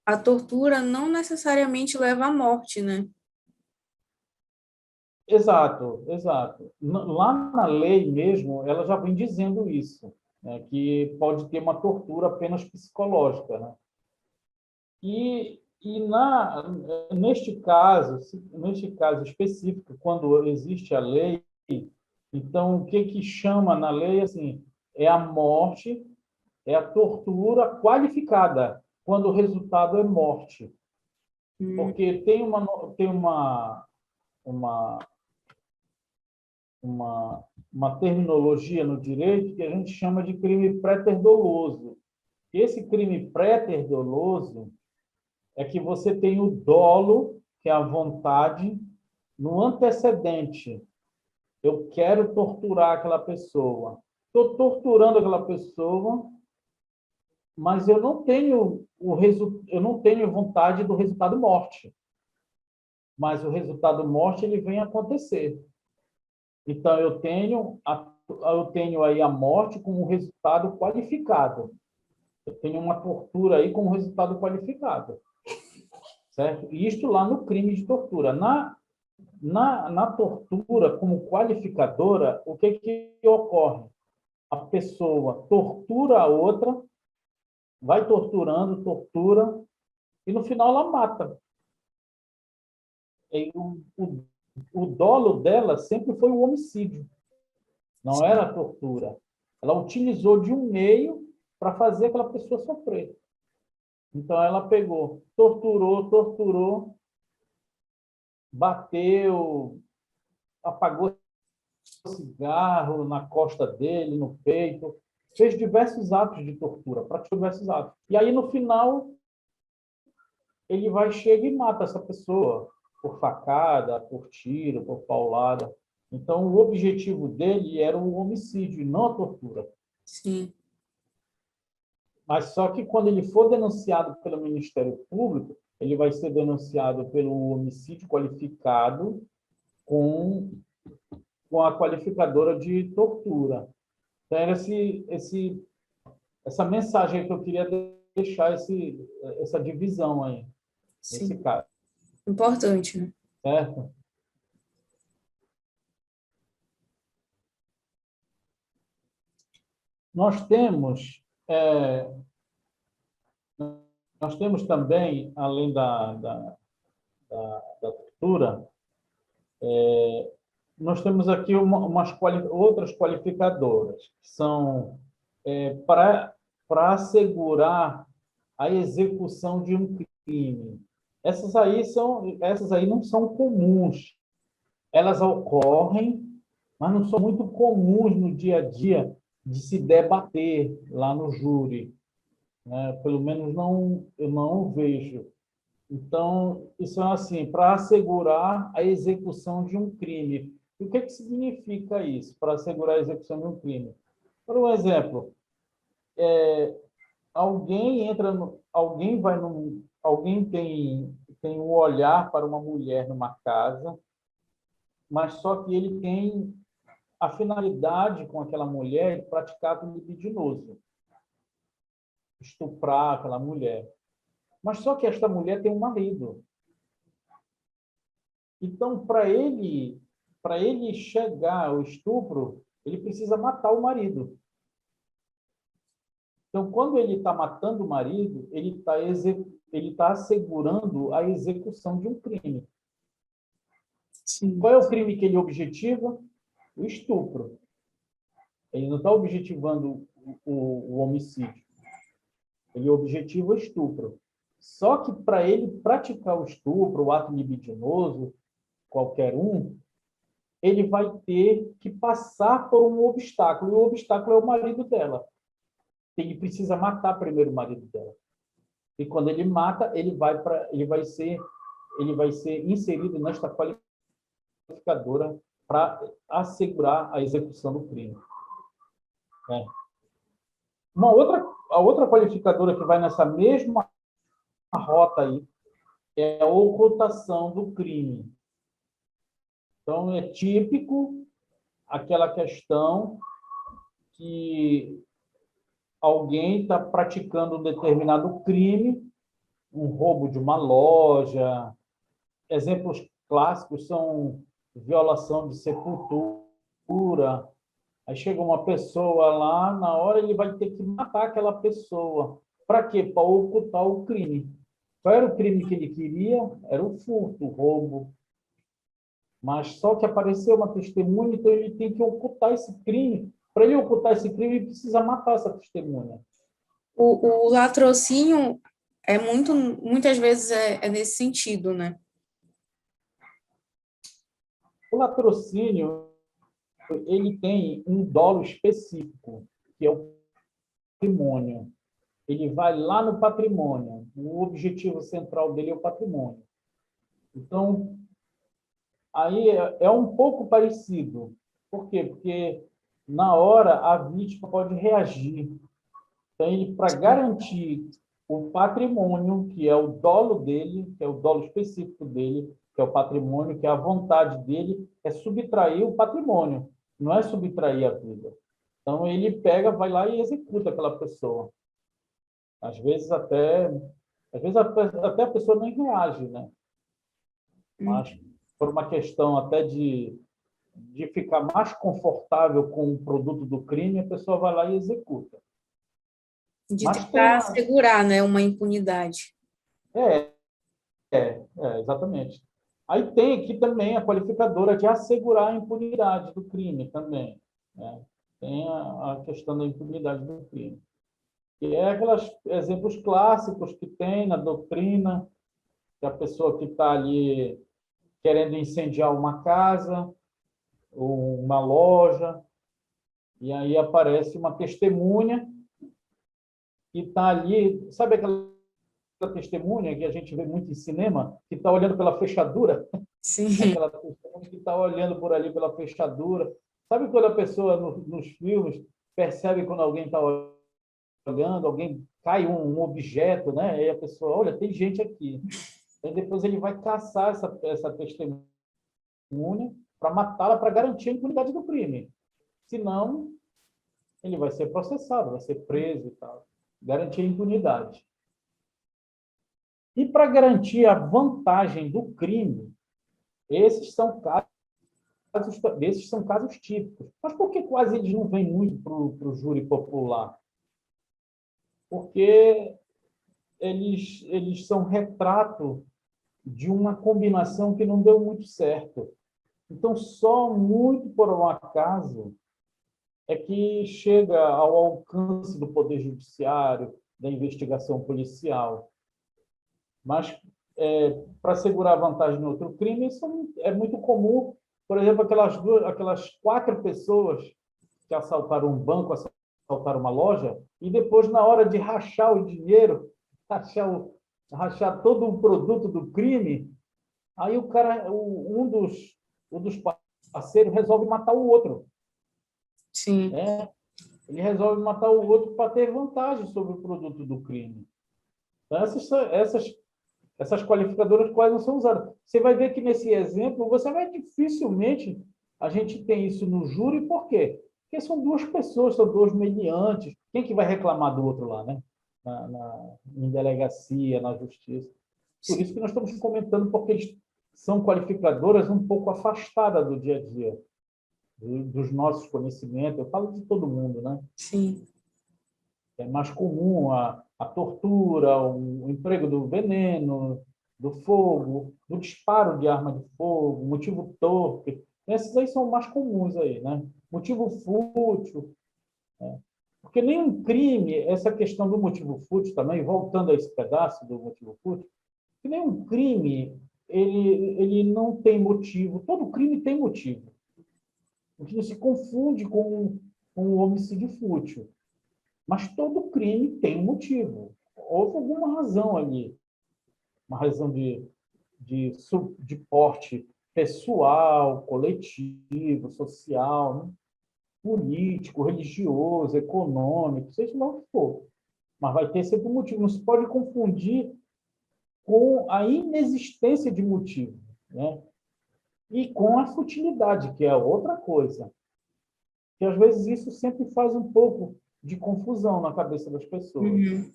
a tortura não necessariamente leva à morte, né? Exato, exato. Lá na lei mesmo, ela já vem dizendo isso, né, que pode ter uma tortura apenas psicológica, né? Neste caso específico, quando existe a lei, então o que chama na lei assim é a morte, é a tortura qualificada, quando o resultado é morte, Hum, porque uma uma, uma terminologia no direito que a gente chama de crime pré-doloso. Esse crime pré-doloso é que você tem o dolo, que é a vontade, no antecedente. Eu quero torturar aquela pessoa. Estou torturando aquela pessoa, mas eu não tenho vontade do resultado morte. Mas o resultado morte ele vem acontecer. Então eu tenho aí a morte como um resultado qualificado. Eu tenho uma tortura aí como resultado qualificado, certo? E isto lá no crime de tortura. Na tortura, como qualificadora, o que ocorre? A pessoa tortura a outra, vai torturando, tortura, e no final ela mata. E o dolo dela sempre foi o homicídio, não era a tortura. Ela utilizou de um meio para fazer aquela pessoa sofrer. Então ela pegou, torturou, torturou, bateu, apagou cigarro na costa dele, no peito, fez diversos atos de tortura, praticou diversos atos. E aí, no final, ele vai, chega e mata essa pessoa por facada, por tiro, por paulada. Então, o objetivo dele era o homicídio, não a tortura. sim. Mas só que quando ele for denunciado pelo Ministério Público, ele vai ser denunciado pelo homicídio qualificado com, com a qualificadora de tortura. Então, era essa mensagem aí que eu queria deixar, essa divisão aí, nesse Sim. caso, Importante, né? certo? Nós temos, é, nós temos também, além da tortura, nós temos aqui outras qualificadoras, que são para assegurar a execução de um crime. Essas aí não são comuns. Elas ocorrem, mas não são muito comuns no dia a dia de se debater lá no júri, né? Pelo menos eu não o vejo. Então, isso é assim, para assegurar a execução de um crime. E o que significa isso, para assegurar a execução de um crime? Por um exemplo, alguém tem um olhar para uma mulher numa casa, mas só que ele tem a finalidade com aquela mulher de praticar ato libidinoso, estuprar aquela mulher. Mas só que esta mulher tem um marido. Então, para ele chegar ao estupro, ele precisa matar o marido. Então, quando ele está matando o marido, ele tá assegurando a execução de um crime. Sim. Qual é o crime que ele objetiva? O estupro. Ele não está objetivando o homicídio. Ele objetiva o estupro. Só que para ele praticar o estupro, o ato libidinoso, qualquer um, ele vai ter que passar por um obstáculo. E o obstáculo é o marido dela. Ele precisa matar primeiro o marido dela. E quando ele mata, ele vai ser inserido nesta qualificadora para assegurar a execução do crime. É. A outra qualificadora que vai nessa mesma rota aí é a ocultação do crime. Então, é típico aquela questão que alguém está praticando um determinado crime um roubo de uma loja. Exemplos clássicos são violação de sepultura. Aí chega uma pessoa lá, na hora ele vai ter que matar aquela pessoa. Para quê? Para ocultar o crime. Qual era o crime que ele queria? Era o furto, o roubo. Mas só que apareceu uma testemunha, então ele tem que ocultar esse crime. Para ele ocultar esse crime, ele precisa matar essa testemunha. O latrocínio muitas vezes é nesse sentido, né? O latrocínio, ele tem um dolo específico, que é o patrimônio. Ele vai lá no patrimônio. O objetivo central dele é o patrimônio. Então, aí é um pouco parecido. Por quê? Porque na hora a vítima pode reagir. Então, ele, para garantir o patrimônio, que é o dolo dele, que é o dolo específico dele, que é o patrimônio, que é a vontade dele, é subtrair o patrimônio, não é subtrair a vida. Então, ele pega, vai lá e executa aquela pessoa. Às vezes até a pessoa nem reage, né? Mas por uma questão até de ficar mais confortável com o produto do crime, a pessoa vai lá e executa. De Mas tem tentar assegurar, né, uma impunidade. é, exatamente. Aí tem aqui também a qualificadora de assegurar a impunidade do crime também, né? Tem a questão da impunidade do crime. Que é aqueles exemplos clássicos que tem na doutrina, que a pessoa que está ali querendo incendiar uma casa ou uma loja, e aí aparece uma testemunha que está ali, sabe aquela testemunha que a gente vê muito em cinema, que está olhando pela fechadura? Sim, Aquela testemunha que está olhando por ali pela fechadura. Sabe quando a pessoa nos filmes percebe quando alguém está olhando, alguém cai um objeto, né? E a pessoa, olha, tem gente aqui. Aí depois ele vai caçar essa testemunha para matá-la, para garantir a impunidade do crime. Senão, ele vai ser processado, vai ser preso e tal. Garantir a impunidade. E para garantir a vantagem do crime, esses são casos típicos. Mas por que quase eles não vêm muito para o júri popular? Porque eles são retrato de uma combinação que não deu muito certo. Então, só muito por um acaso é que chega ao alcance do Poder Judiciário, da investigação policial. Mas, para segurar vantagem no outro crime, isso é muito comum. Por exemplo, aquelas 4 pessoas que assaltaram um banco, assaltaram uma loja, e depois, na hora de rachar o dinheiro, rachar todo o produto do crime, aí o cara, um dos parceiros resolve matar o outro. sim. Né? Ele resolve matar o outro para ter vantagem sobre o produto do crime. Então, essas qualificadoras quase não são usadas. Você vai ver que nesse exemplo, você vai dificilmente a gente tem isso no júri, por quê? Porque são 2 pessoas, são 2 mediantes. Quem que vai reclamar do outro lá, né? Em delegacia, na justiça. Por isso que nós estamos comentando, porque eles são qualificadoras um pouco afastadas do dia a dia, dos nossos conhecimentos. Eu falo de todo mundo, né? Sim. É mais comum a tortura, o emprego do veneno, do fogo, do disparo de arma de fogo, motivo torpe. Esses aí são mais comuns aí, né? Motivo fútil. Né? Porque nenhum crime, essa questão do motivo fútil também, voltando a esse pedaço do motivo fútil, que nenhum crime ele não tem motivo. Todo crime tem motivo. O que se confunde com o homicídio fútil. Mas todo crime tem um motivo. Houve alguma razão ali. Uma razão de porte pessoal, coletivo, social, né? Político, religioso, econômico, seja lá o que for. Mas vai ter sempre um motivo. Não se pode confundir com a inexistência de motivo, né? E com a futilidade, que é outra coisa. Que às vezes isso sempre faz um pouco de confusão na cabeça das pessoas. Uhum.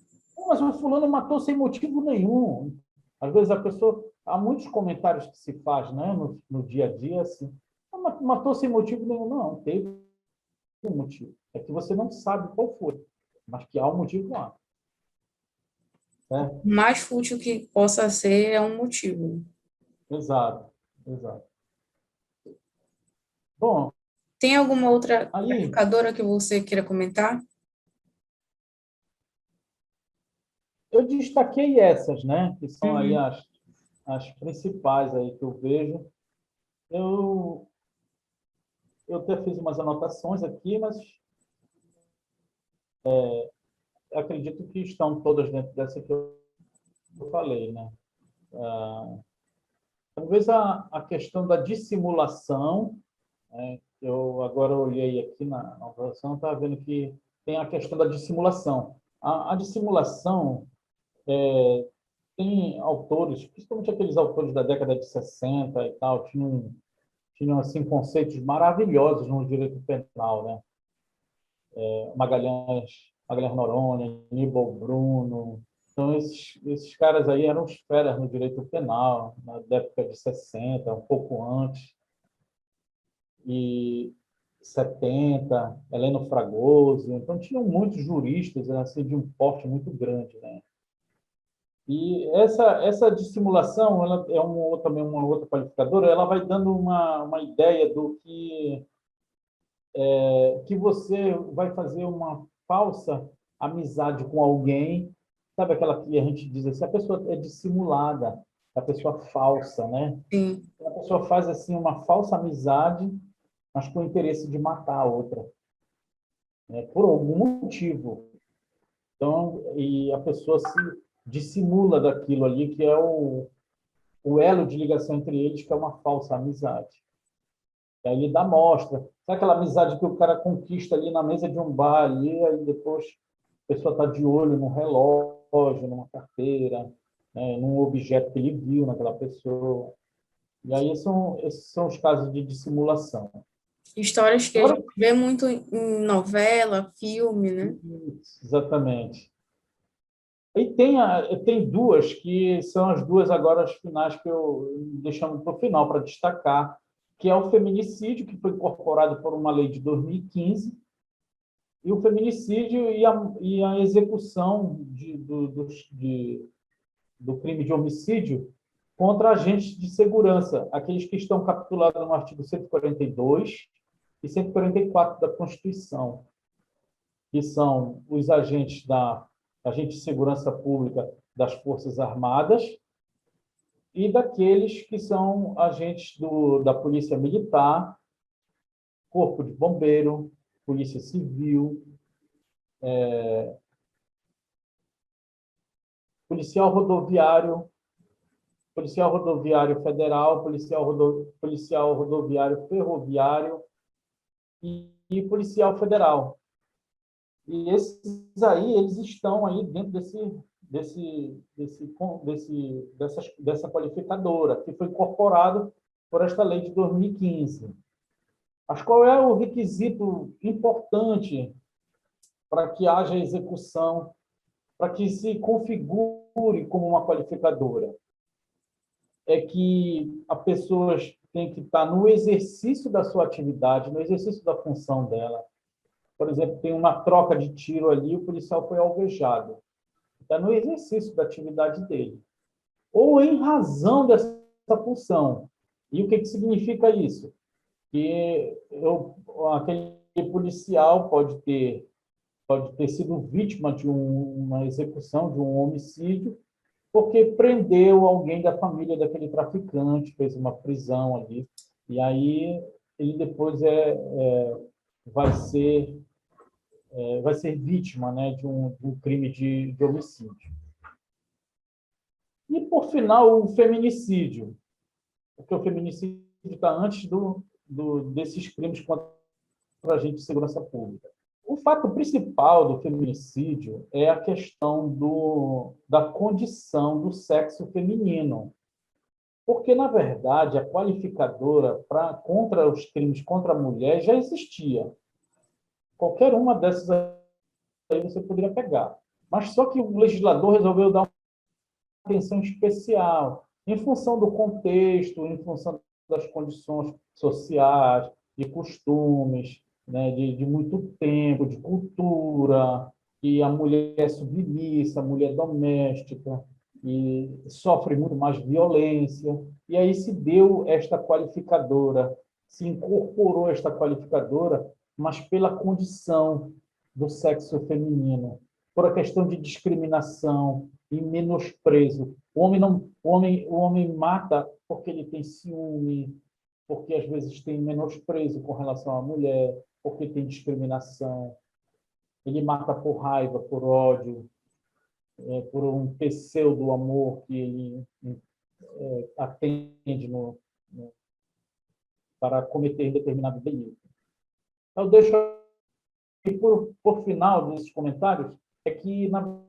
mas o fulano matou sem motivo nenhum. Às vezes a pessoa... Há muitos comentários que se faz, né, no dia a dia, assim, matou sem motivo nenhum. Não, teve um motivo. É que você não sabe qual foi, mas que há um motivo lá. Né? O mais fútil que possa ser é um motivo. Exato, exato. Bom, Tem alguma outra aí qualificadora que você queira comentar? eu destaquei essas, né, que são aí Uhum. as principais aí que eu vejo. Eu, eu até fiz umas anotações aqui, mas acredito que estão todas dentro dessa que eu falei, né? Talvez a questão da dissimulação, né? Eu agora olhei aqui na aprovação, estava vendo que tem a questão da dissimulação. A dissimulação tem autores, principalmente aqueles autores da década de 60 e tal, tinham assim, conceitos maravilhosos no direito penal, né? Magalhães Noronha, Aníbal Bruno. Então, esses caras aí eram os feras no direito penal, na década de 60, um pouco antes, e 70, Heleno Fragoso. Então, tinham muitos juristas assim, de um porte muito grande, né? E essa dissimulação, ela é também uma outra qualificadora, ela vai dando uma ideia do que você vai fazer uma falsa amizade com alguém, sabe aquela que a gente diz assim, a pessoa é dissimulada, a pessoa falsa, né? Sim, A pessoa faz assim uma falsa amizade, mas com o interesse de matar a outra, né? Por algum motivo. Então, e a pessoa se dissimula daquilo ali que é o elo de ligação entre eles, que é uma falsa amizade. E aí ele dá mostra. Sabe aquela amizade que o cara conquista ali na mesa de um bar ali, aí depois a pessoa está de olho num relógio, numa carteira, né, num objeto que ele viu naquela pessoa. E aí esses são os casos de dissimulação. histórias que a Agora, gente vê muito em novela, filme, né? exatamente. E tem duas que são as duas agora as finais que eu deixamos para o final para destacar, que é o feminicídio, que foi incorporado por uma lei de 2015, e o feminicídio e a execução do crime de homicídio contra agentes de segurança, aqueles que estão capitulados no artigo 142 e 144 da Constituição, que são os agentes de segurança pública das Forças Armadas e daqueles que são agentes da Polícia Militar, Corpo de Bombeiro, Polícia Civil, policial rodoviário, policial rodoviário federal, policial rodoviário ferroviário e policial federal. E esses aí, eles estão aí dentro dessa qualificadora, que foi incorporado por esta lei de 2015. Mas qual é o requisito importante para que haja execução, para que se configure como uma qualificadora? É que a pessoa tem que estar no exercício da sua atividade, no exercício da função dela. Por exemplo, tem uma troca de tiro ali, o policial foi alvejado. Está no exercício da atividade dele. Ou em razão dessa função. E o que significa isso? Que aquele policial pode ter sido vítima de uma execução, de um homicídio, porque prendeu alguém da família daquele traficante, fez uma prisão ali, e aí ele depois vai ser vítima, né, de um crime de homicídio. E, por final, o feminicídio, porque o feminicídio está antes desses crimes contra a gente de segurança pública. O fato principal do feminicídio é a questão da condição do sexo feminino. Porque, na verdade, a qualificadora contra os crimes contra a mulher já existia. Qualquer uma dessas aí você poderia pegar. Mas só que o legislador resolveu dar uma atenção especial, em função do contexto, em função das condições sociais, de costumes, né, de muito tempo, de cultura, e a mulher é submissa, a mulher doméstica, e sofre muito mais violência. E aí se deu esta qualificadora, se incorporou esta qualificadora, mas pela condição do sexo feminino, por a questão de discriminação e menosprezo. O homem não, o homem mata porque ele tem ciúme, porque às vezes tem menosprezo com relação à mulher, porque tem discriminação. Ele mata por raiva, por ódio, por um pseudo amor que ele atende para cometer determinado delito. Eu deixo aqui por final desses comentários é que na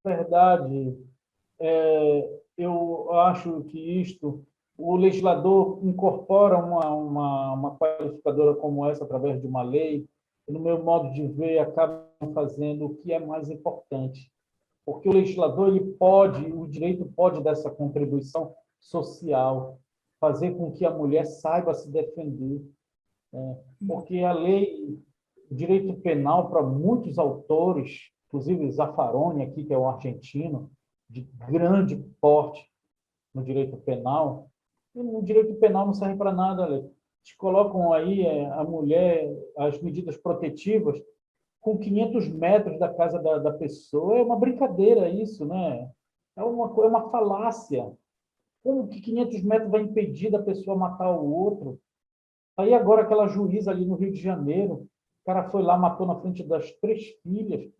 verdade eu acho que o legislador incorpora uma qualificadora como essa através de uma lei, e, no meu modo de ver, acaba fazendo o que é mais importante. Porque o legislador, o direito pode dar essa contribuição social, fazer com que a mulher saiba se defender. Porque a lei, o direito penal, para muitos autores, inclusive Zaffaroni, aqui, que é um argentino, de grande porte no direito penal, e o direito penal não serve para nada. Eles colocam aí a mulher, as medidas protetivas, com 500 metros da casa da pessoa. É uma brincadeira isso, né? É uma falácia. Como que 500 metros vai impedir da pessoa matar o outro? Aí agora aquela juíza ali no Rio de Janeiro, o cara foi lá, matou na frente das 3 filhas,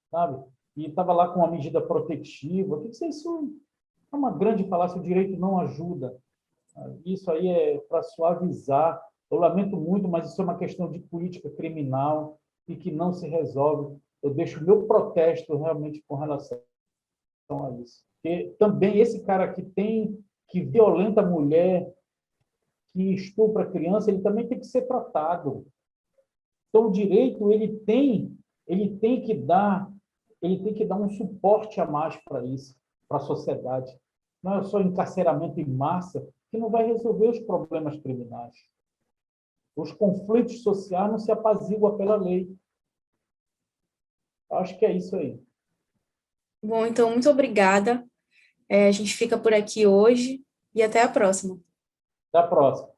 sabe? E estava lá com uma medida protetiva. Isso é uma grande falácia, o direito não ajuda. Isso aí é para suavizar. Eu lamento muito, mas isso é uma questão de política criminal e que não se resolve. Eu deixo o meu protesto realmente com relação a isso. Porque também esse cara que violenta a mulher, que estupra a criança, ele também tem que ser tratado. Então, o direito ele tem que dar um suporte a mais para isso, para a sociedade. Não é só encarceramento em massa que não vai resolver os problemas criminais. Os conflitos sociais não se apaziguam pela lei. Acho que é isso aí. Bom, então, muito obrigada. A gente fica por aqui hoje e até a próxima. Até a próxima.